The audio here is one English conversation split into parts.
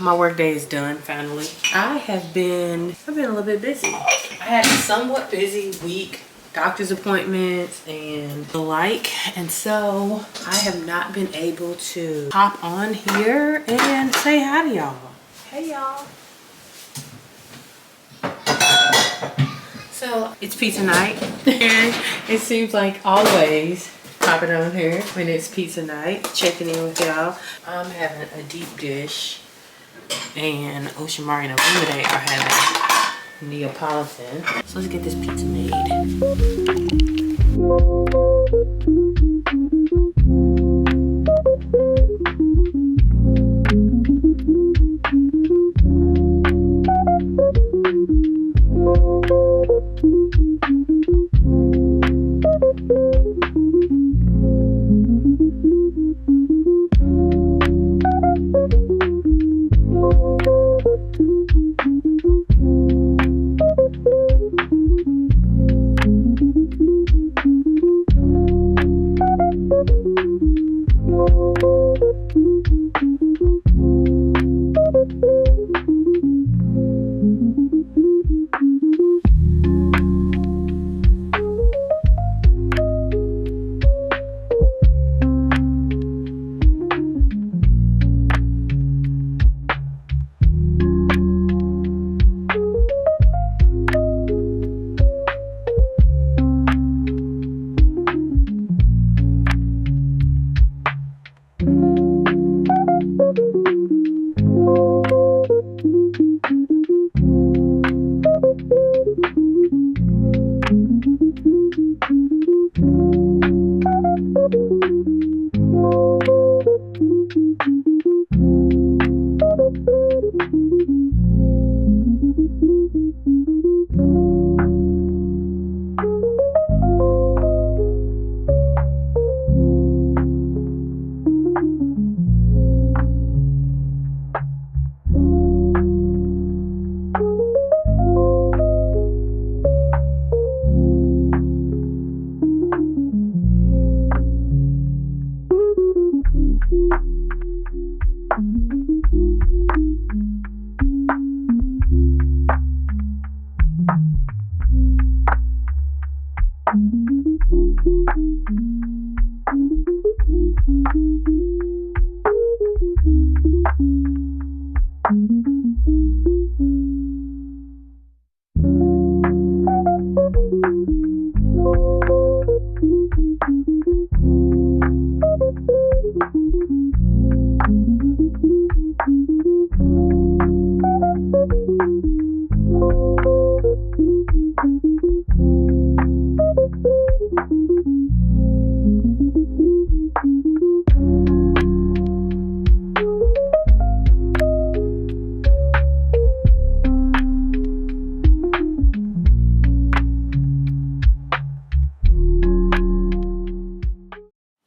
My work day is done finally. I've been a little bit busy. I had a somewhat busy week, doctor's appointments and the like, and so I have not been able to hop on here and say hi to y'all. Hey y'all. So it's pizza night and it seems like always popping on here when it's pizza night, checking in with y'all. I'm having a deep dish and Ocean Mari and Illuminate are having Neapolitan. So let's get this pizza made.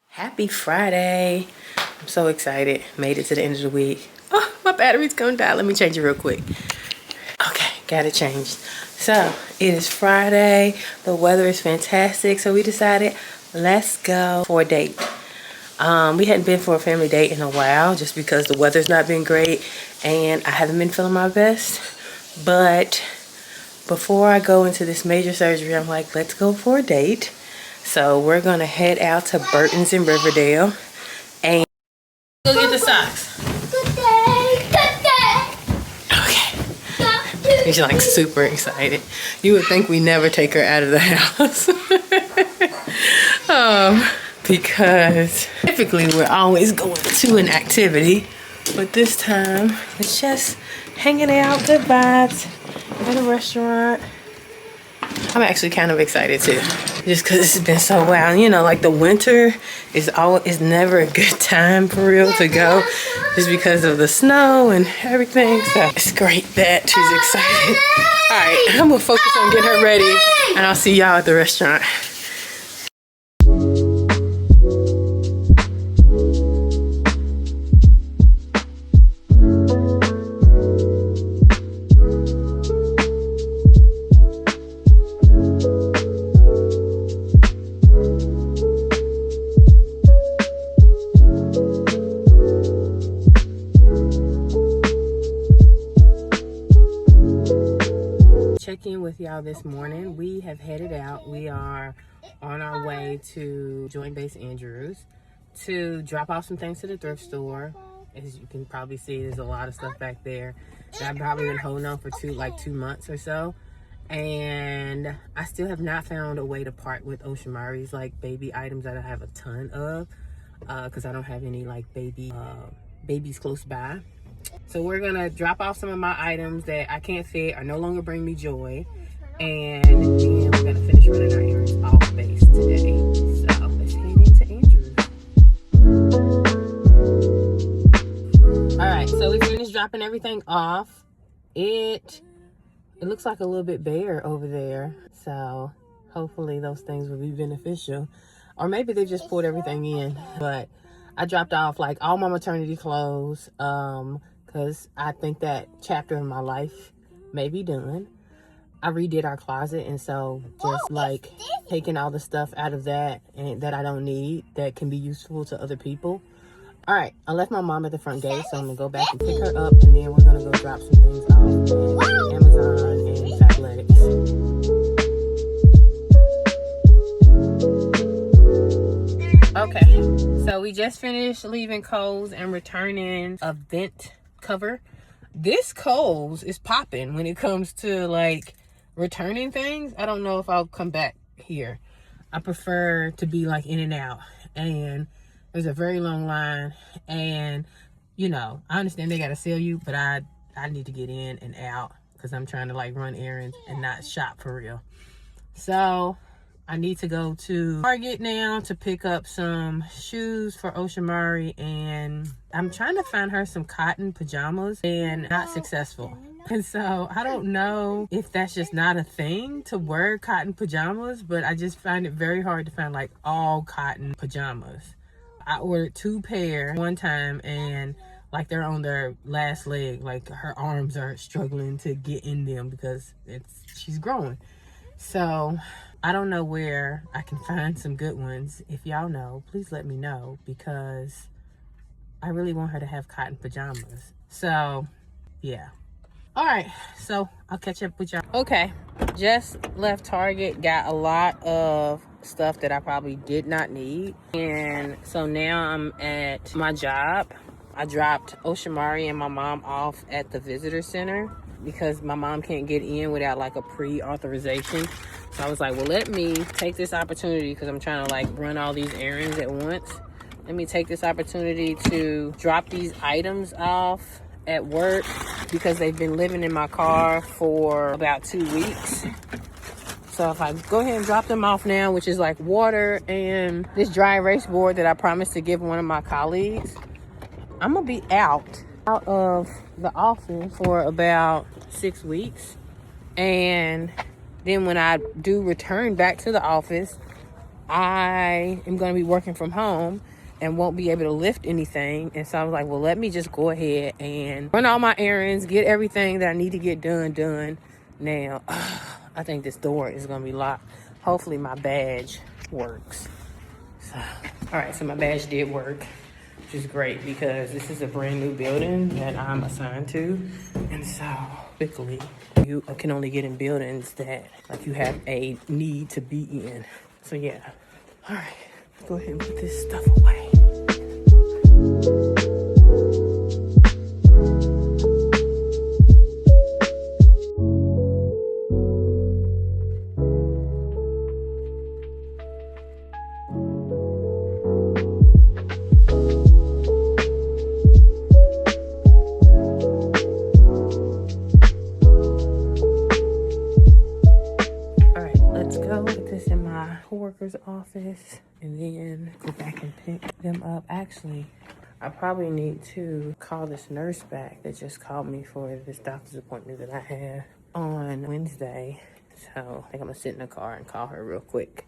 Happy Friday. I'm so excited. Made it to the end of the week. Oh, my battery's gonna die. Let me change it real quick. Okay, got it changed. So it is Friday. The weather is fantastic. So we decided let's go for a date. We hadn't been for a family date in a while just because the weather's not been great and I haven't been feeling my best. But before I go into this major surgery, I'm like, let's go for a date. So we're gonna head out to Burtons in Riverdale and go get the socks. Good day, good day. Okay. She's like super excited. You would think we never take her out of the house. Because typically we're always going to an activity, but this time it's just hanging out, good vibes at a restaurant. I'm actually kind of excited too, just because it's been so wild. You know, like the winter is never a good time for real to go, just because of the snow and everything. So it's great that she's excited. All right, I'm gonna focus on getting her ready, and I'll see y'all at the restaurant. to y'all this morning. We have headed out. We are on our way to Joint Base Andrews to drop off some things to the thrift store. As you can probably see, there's a lot of stuff back there that I've probably been holding on for 2 months or so. And I still have not found a way to part with Oceanari's like baby items that I have a ton of, because I don't have any like babies close by. So we're gonna drop off some of my items that I can't fit or no longer bring me joy, and then we're gonna finish running our errands off base today. So let's head into Andrews. All right, so we finished dropping everything off. It looks like a little bit bare over there, so hopefully those things will be beneficial, or maybe they just pulled everything in. But I dropped off like all my maternity clothes, because I think that chapter in my life may be done. I redid our closet, and so just like taking all the stuff out of that and that I don't need that can be useful to other people. All right, I left my mom at the front gate, so I'm gonna go back and pick her up, and then we're gonna go drop some things off at Amazon and Fabletics. Okay, so we just finished leaving Kohl's and returning a vent cover. This Kohl's is popping when it comes to like returning things. I don't know if I'll come back here. I prefer to be like in and out, and there's a very long line, and you know, I understand they gotta sell you, but I need to get in and out because I'm trying to like run errands and not shop for real. So I need to go to Target now to pick up some shoes for Oceanari, and I'm trying to find her some cotton pajamas and not successful. And so I don't know if that's just not a thing to wear cotton pajamas, but I just find it very hard to find like all cotton pajamas. I ordered 2 pair one time, and like they're on their last leg, like her arms are struggling to get in them because she's growing. So I don't know where I can find some good ones. If y'all know, please let me know, because I really want her to have cotton pajamas. So yeah. All right, so I'll catch up with y'all. Okay, just left Target, got a lot of stuff that I probably did not need, and so now I'm at my job. I dropped Oceanari and my mom off at the visitor center because my mom can't get in without like a pre-authorization. So I was like, well, let me take this opportunity, because I'm trying to like run all these errands at once. Let me take this opportunity to drop these items off at work, because they've been living in my car for about 2 weeks. So if I go ahead and drop them off now, which is like water and this dry erase board that I promised to give one of my colleagues, I'm gonna be out of the office for about 6 weeks. And then when I do return back to the office, I am gonna be working from home and won't be able to lift anything. And so I was like, well, let me just go ahead and run all my errands, get everything that I need to get done now. I think this door is gonna be locked. Hopefully my badge works. So, all right, so my badge did work, which is great because this is a brand new building that I'm assigned to. And so quickly, you can only get in buildings that like you have a need to be in. So yeah, all right, let's go ahead and put this stuff away. Coworker's office and then go back and pick them up. Actually, I probably need to call this nurse back that just called me for this doctor's appointment that I have on Wednesday. So I think I'm gonna sit in the car and call her real quick.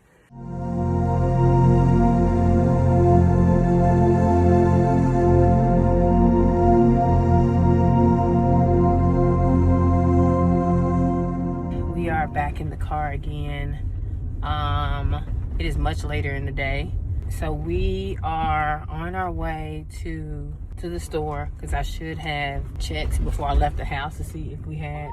We are back in the car again. It is much later in the day, so we are on our way to the store, because I should have checked before I left the house to see if we had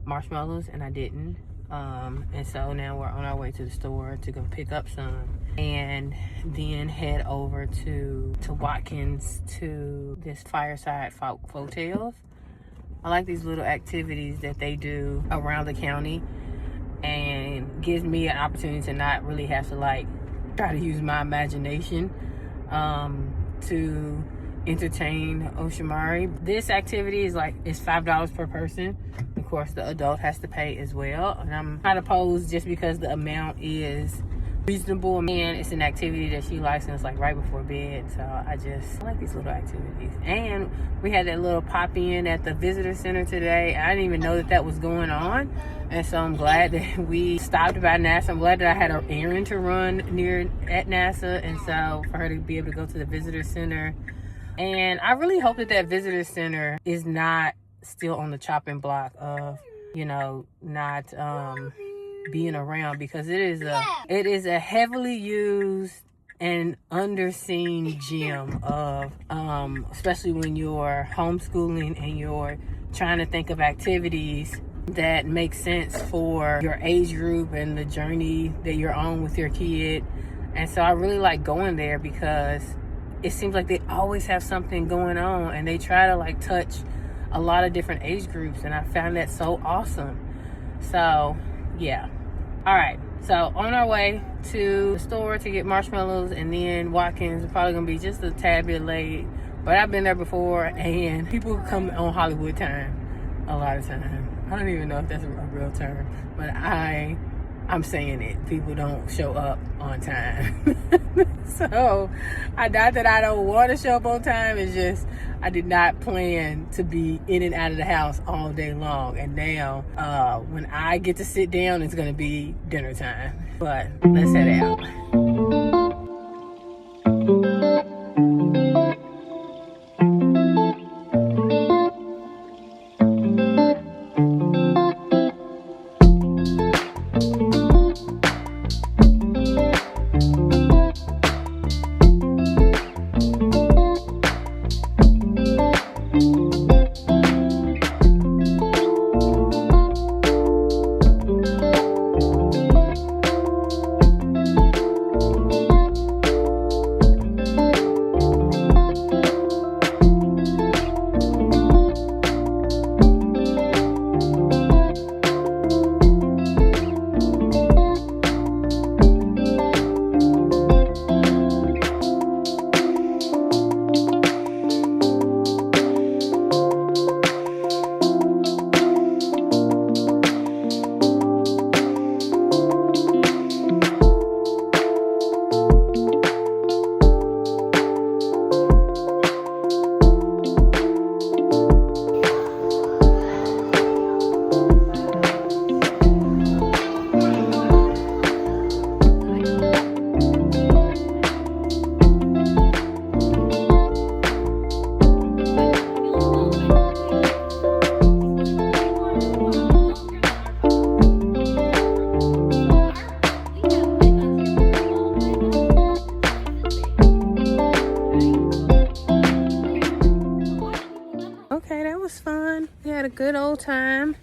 marshmallows, and I didn't. And so now we're on our way to the store to go pick up some and then head over to Watkins to this fireside hotels. I like these little activities that they do around the county and gives me an opportunity to not really have to like try to use my imagination to entertain Oshamari. This activity is $5 per person. Of course, the adult has to pay as well, and I'm not opposed just because the amount is reasonable and it's an activity that she likes, and it's like right before bed. So I like these little activities. And we had that little pop in at the visitor center today. I didn't even know that was going on, and so I'm glad that we stopped by NASA. I'm glad that I had an errand to run at NASA, and so for her to be able to go to the visitor center. And I really hope that visitor center is not still on the chopping block of, not being around, because it is a heavily used and underseen gym of, especially when you're homeschooling and you're trying to think of activities that make sense for your age group and the journey that you're on with your kid. And so I really like going there because it seems like they always have something going on, and they try to like touch a lot of different age groups, and I found that so awesome. So yeah. All right, so on our way to the store to get marshmallows, and then Watkins is probably gonna be just a tad bit late, but I've been there before, and people come on Hollywood time a lot of time. I don't even know if that's a real term, but I'm saying it. People don't show up on time. So, not that I don't want to show up on time. It's just I did not plan to be in and out of the house all day long. And now, when I get to sit down, it's going to be dinner time. But let's head out. Good old time.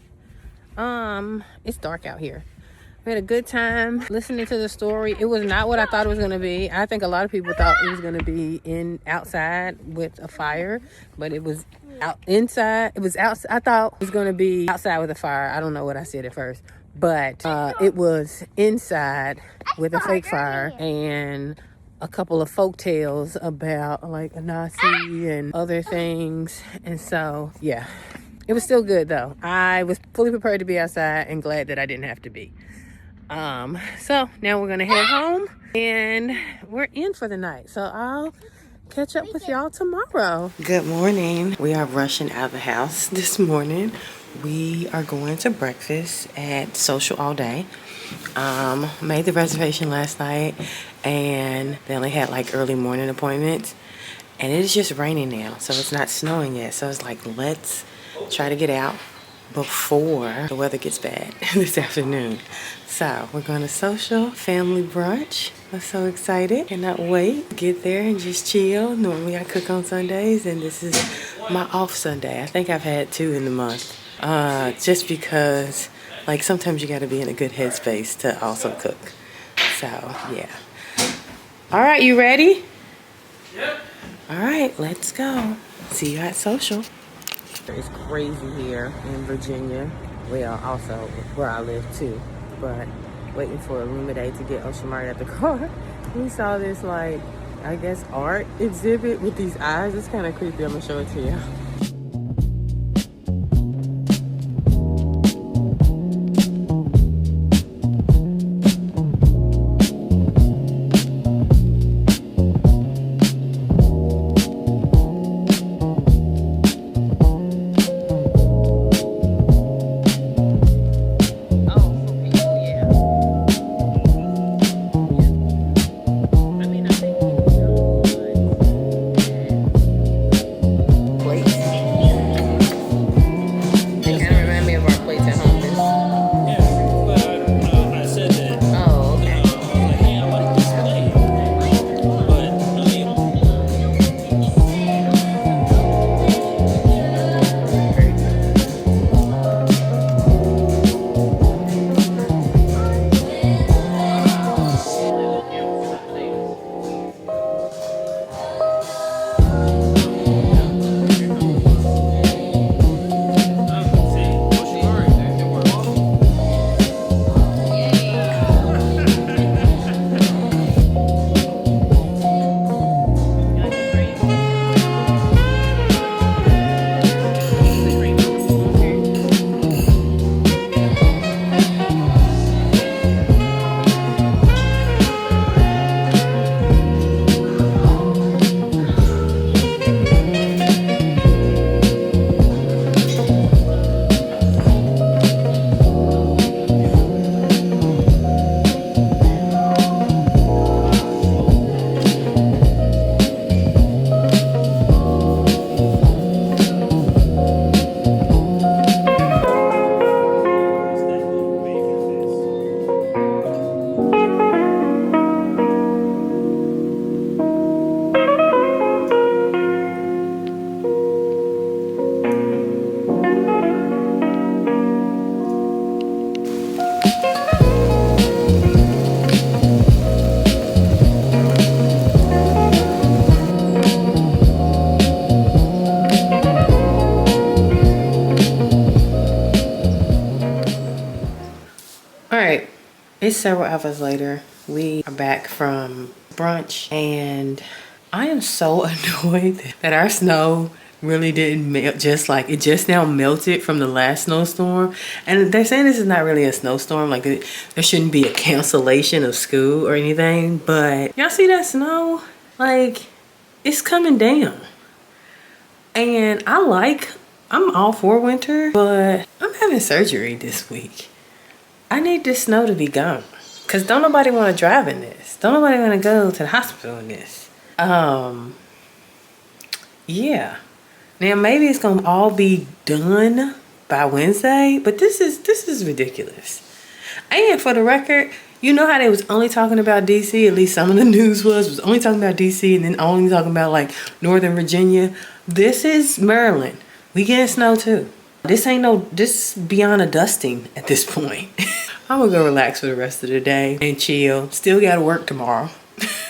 It's dark out here. We had a good time listening to the story. It was not what I thought it was going to be. I think a lot of people thought it was going to be outside with a fire, but it was inside. It was outside. I thought it was going to be outside with a fire. I don't know what I said at first, but it was inside with a fake fire and a couple of folk tales about like Anasi and other things. And so, yeah. It was still good though. I was fully prepared to be outside and glad that I didn't have to be. So now we're gonna head home and we're in for the night. So I'll catch up with y'all tomorrow. Good morning. We are rushing out of the house this morning. We are going to breakfast at Social All Day. Made the reservation last night and they only had like early morning appointments. And it is just raining now, so it's not snowing yet. So it's like, let's try to get out before the weather gets bad this afternoon. So we're going to Social family brunch. I'm so excited. Cannot wait to get there and just chill. Normally I cook on Sundays and this is my off Sunday. I think I've had 2 in the month. Just because Like sometimes you gotta be in a good headspace to also cook. So yeah. All right, you ready? Yep. All right, let's go. See you at social. It's crazy here in Virginia. Well, also where I live too. But waiting for a room today to get Ocean at the car. We saw this like, I guess art exhibit with these eyes. It's kind of creepy. I'm gonna show it to you. Alright, it's several hours later. We are back from brunch and I am so annoyed that our snow really didn't melt, just like it just now melted from the last snowstorm. And they're saying this is not really a snowstorm, like there shouldn't be a cancellation of school or anything, but y'all see that snow? Like, it's coming down. And I'm all for winter, but I'm having surgery this week. I need this snow to be gone. Cause don't nobody want to drive in this. Don't nobody want to go to the hospital in this. Yeah. Now maybe it's gonna all be done by Wednesday, but this is ridiculous. And for the record, you know how they was only talking about DC, at least some of the news was only talking about DC and then only talking about like Northern Virginia. This is Maryland. We getting snow too. This is beyond a dusting at this point. I'm gonna go relax for the rest of the day and chill. Still gotta work tomorrow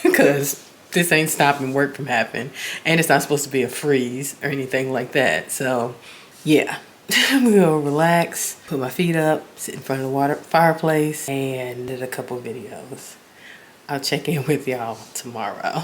because this ain't stopping work from happening. And it's not supposed to be a freeze or anything like that. So yeah, I'm gonna go relax, put my feet up, sit in front of the fireplace and did a couple videos. I'll check in with y'all tomorrow.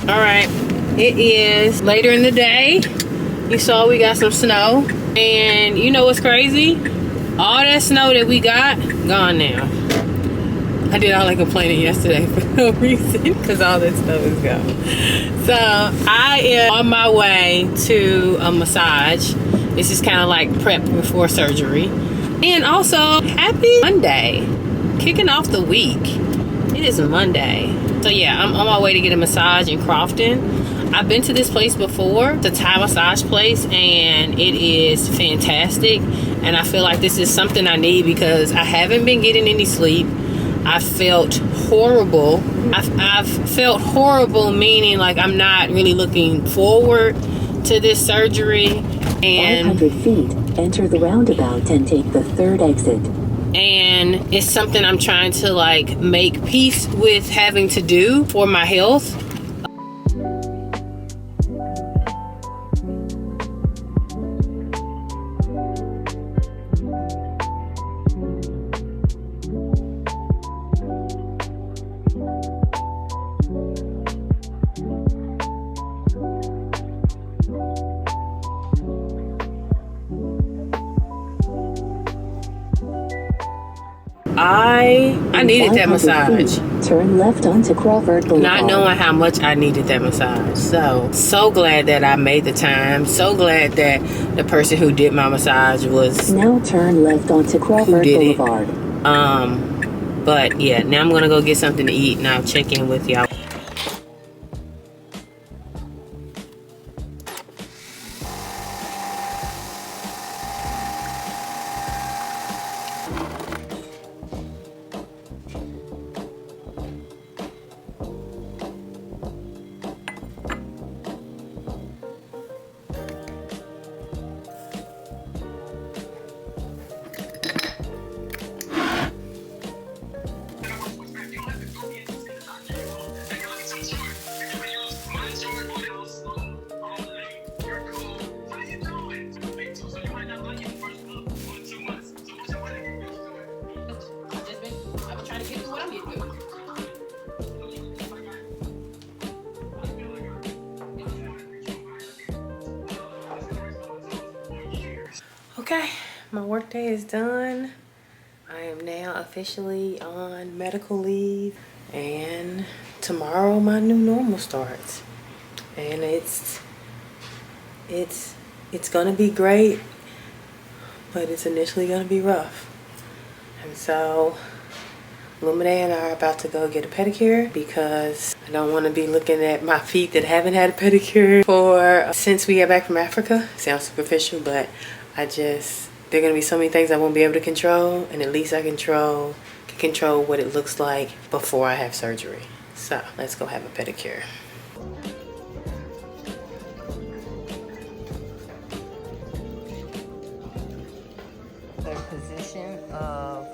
All right, it is later in the day. You saw we got some snow, and you know what's crazy? All that snow that we got, gone now. I did all that complaining yesterday for no reason because all that snow is gone. So I am on my way to a massage. This is kind of like prep before surgery. And also, happy Monday, kicking off the week. It is Monday. So yeah, I'm on my way to get a massage in Crofton. I've been to this place before, the Thai massage place, and it is fantastic. And I feel like this is something I need because I haven't been getting any sleep. I felt horrible. I've felt horrible, meaning like I'm not really looking forward to this surgery. And 500 feet, enter the roundabout and take the third exit. And it's something I'm trying to like make peace with having to do for my health. I needed that massage. Turn left onto Crawford Boulevard. Not knowing how much I needed that massage. So glad that I made the time. So glad that the person who did my massage was... Now turn left onto Crawford Boulevard. But yeah, now I'm gonna go get something to eat and I'll check in with y'all. Okay, my workday is done. I am now officially on medical leave, and tomorrow my new normal starts. And it's gonna be great, but it's initially gonna be rough. And so Lumine and I are about to go get a pedicure because I don't want to be looking at my feet that haven't had a pedicure since we got back from Africa. Sounds superficial, but there are gonna be so many things I won't be able to control, and at least I can control what it looks like before I have surgery. So let's go have a pedicure. The position of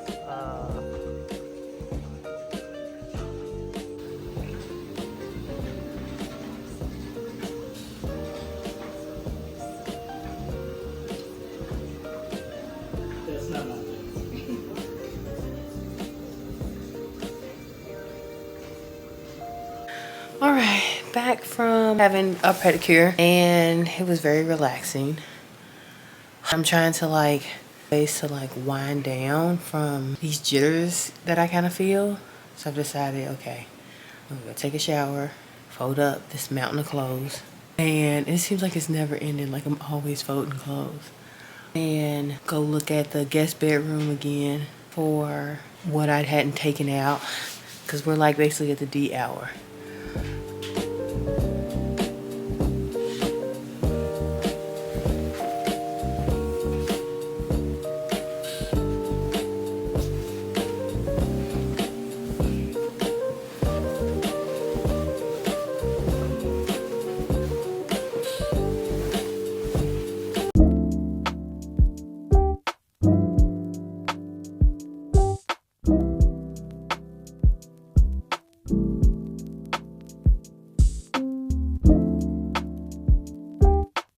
all right, back from having a pedicure, and it was very relaxing. I'm trying to wind down from these jitters that I kind of feel. So I've decided, okay, I'm gonna take a shower, fold up this mountain of clothes, and it seems like it's never ending. Like I'm always folding clothes, and go look at the guest bedroom again for what I hadn't taken out, because we're like basically at the D hour.